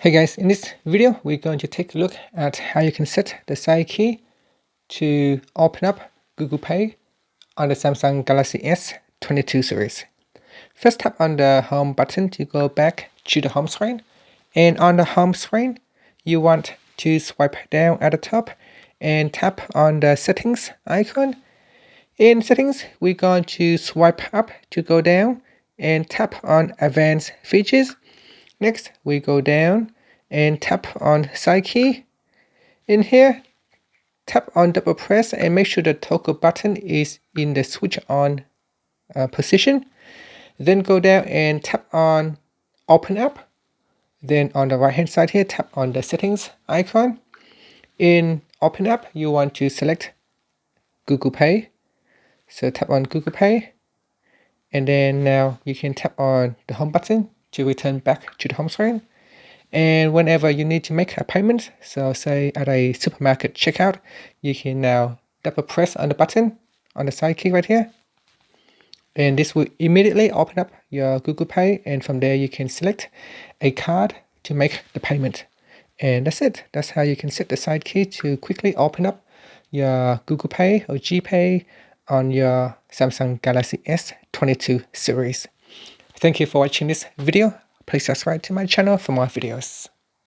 Hey guys, in this video we're going to take a look at how you can set the side key to open up Google Pay on the Samsung Galaxy S22 series. First, tap on the home button to go back to the home screen, and on the home screen you want to swipe down at the top and tap on the settings icon. In settings, we're going to swipe up to go down and tap on advanced features. Next, we go down and tap on side key. In here, tap on double press and make sure the toggle button is in the switch on position. Then go down and tap on open up. Then on the right hand side here, tap on the settings icon. In open up, you want to select Google Pay. So tap on Google Pay. And then now you can tap on the home button to return back to the home screen. And whenever you need to make a payment, so say at a supermarket checkout, you can now double press on the button on the side key right here. And this will immediately open up your Google Pay, and from there you can select a card to make the payment. And that's it. That's how you can set the side key to quickly open up your Google Pay or GPay on your Samsung Galaxy S22 series. Thank you for watching this video. Please subscribe to my channel for more videos.